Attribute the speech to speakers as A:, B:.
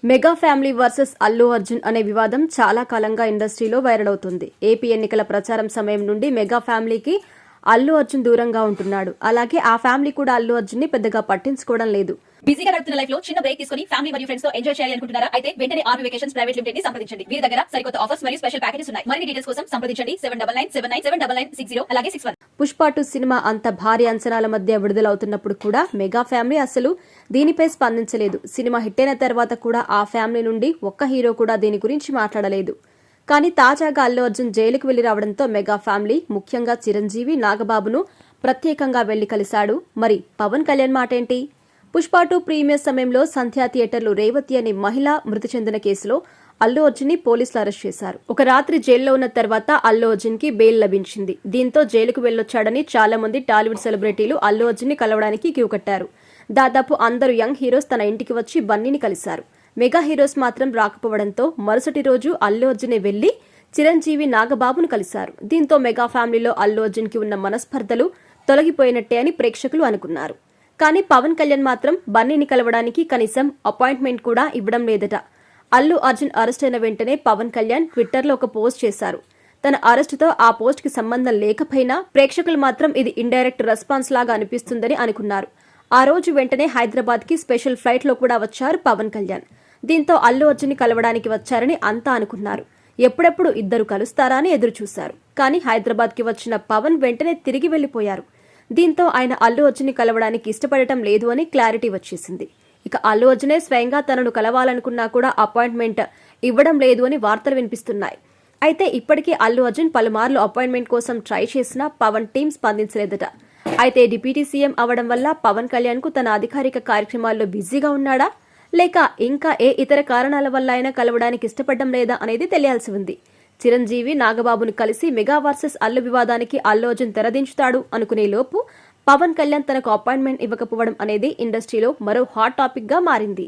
A: Mega family versus Allu Arjun అనే వివాదం చాలా కాలంగా ఇండస్ట్రీలో వైరల్ అవుతుంది. ఏపీ ఎన్నికల ప్రచారం సమయం నుండి మెగా ఫ్యామిలీకి అల్లు అర్జున్ దూరంగా ఉంటున్నాడు. అలాగే ఆ ఫ్యామిలీ కూడా అల్లు అర్జున్ ని పెద్దగా పట్టించుకోవడం లేదు.
B: బిజీగా గడుపుతున్న లైఫ్ లో చిన్న బ్రేక్ తీసుకుని ఫ్యామిలీ మరియు ఫ్రెండ్స్ తో ఎంజాయ్ చేయాలి అనుకుంటున్నారా? అయితే వెంటనే ఆర్మీ వెకేషన్స్ ప్రైవేట్ లిమిటెడ్ ని సంప్రదించండి. వీరి దగ్గర సరికొత్త ఆఫర్స్ మరియు స్పెషల్ ప్యాకేజెస్ ఉన్నాయి. మరిన్ని డీటెయిల్స్ కోసం సంప్రదించండి 7997979960 అలాగే 61.
A: పుష్ప 2 సినిమా అంత భారీ అంచనాల మధ్య విడుదలవుతున్నప్పుడు కూడా మెగా ఫ్యామిలీ అసలు దీనిపై స్పందించలేదు. సినిమా హిట్ అయిన తర్వాత కూడా ఆ ఫ్యామిలీ నుండి ఒక్క హీరో కూడా దీని గురించి మాట్లాడలేదు. కానీ తాజాగా అల్లు అర్జున్ జైలుకు వెళ్లి రావడంతో మెగా ఫ్యామిలీ, ముఖ్యంగా చిరంజీవి, నాగబాబును ప్రత్యేకంగా వెళ్లి కలిశాడు. మరి పవన్ కళ్యాణ్ మాటేంటి? పుష్ప 2 ప్రీమియర్ సమయంలో సంధ్యా థియేటర్లు రేవతి అనే మహిళ మృతి చెందిన కేసులో అల్లు అర్జున్ ని పోలీసులు అరెస్ట్ చేశారు. ఒక రాత్రి జైల్లో ఉన్న తర్వాత అల్లు అర్జున్ కి బెయిల్ లభించింది. దీంతో జైలుకు వెళ్లొచ్చాడని చాలా మంది టాలీవుడ్ సెలబ్రిటీలు అల్లు అర్జున్ ని కలవడానికి క్యూ కట్టారు. దాదాపు అందరూ యంగ్ హీరోస్ తన ఇంటికి వచ్చి బన్నీని కలిశారు. మెగా హీరోస్ మాత్రం రాకపోవడంతో మరుసటి రోజు అల్లు అర్జున్ వెళ్లి చిరంజీవి, నాగబాబును కలిశారు. దీంతో మెగా ఫ్యామిలీలో అల్లు అర్జున్ కి ఉన్న మనస్పర్ధలు తొలగిపోయినట్టే అని ప్రేక్షకులు అనుకున్నారు. కానీ పవన్ కళ్యాణ్ మాత్రం బన్నీని కలవడానికి కనీసం అపాయింట్మెంట్ కూడా ఇవ్వడం లేదట. అల్లు అర్జున్ అరెస్ట్ అయిన వెంటనే పవన్ కళ్యాణ్ ట్విట్టర్లో ఒక పోస్ట్ చేశారు. తన అరెస్టుతో ఆ పోస్ట్ కి సంబంధం లేకపోయినా ప్రేక్షకులు మాత్రం ఇది ఇండైరెక్ట్ రెస్పాన్స్ లాగా అనిపిస్తుందని అనుకున్నారు. ఆ రోజు వెంటనే హైదరాబాద్ కి స్పెషల్ ఫ్లైట్ లో కూడా వచ్చారు పవన్ కళ్యాణ్. దీంతో అల్లు అర్జున్ ని కలవడానికి వచ్చారని అంతా అనుకున్నారు. ఎప్పుడెప్పుడు ఇద్దరు కలుస్తారా అని ఎదురు చూశారు. కానీ హైదరాబాద్ కి వచ్చిన పవన్ వెంటనే తిరిగి వెళ్లిపోయారు. దీంతో ఆయన అల్లు అర్జున్ ని కలవడానికి ఇష్టపడటం లేదు అని క్లారిటీ వచ్చేసింది. ఇక అల్లు అర్జునే స్వయంగా తనను కలవాలనుకున్నా కూడా అపాయింట్మెంట్ ఇవ్వడం లేదు అని వార్తలు వినిపిస్తున్నాయి. అయితే ఇప్పటికీ అల్లు అర్జున్ పలుమార్లు అపాయింట్మెంట్ కోసం ట్రై చేసినా పవన్ టీం స్పందించలేదట. అయితే డిప్యూటీ సీఎం అవడం వల్ల పవన్ కళ్యాణ్ కు తన అధికారిక కార్యక్రమాల్లో బిజీగా ఉన్నాడా, లేక ఇంకా ఏ ఇతర కారణాల వల్ల అయినా కలవడానికి ఇష్టపడడం లేదా అనేది తెలియాల్సి ఉంది. చిరంజీవి, నాగబాబును కలిసి మెగా వర్సెస్ అల్లు వివాదానికి అల్లు అర్జున్ తెరదించుతాడు అనుకునే లోపు పవన్ కళ్యాణ్ తనకు అపాయింట్మెంట్ ఇవ్వకపోవడం అనేది ఇండస్ట్రీలో మరో హాట్ టాపిక్ గా మారింది.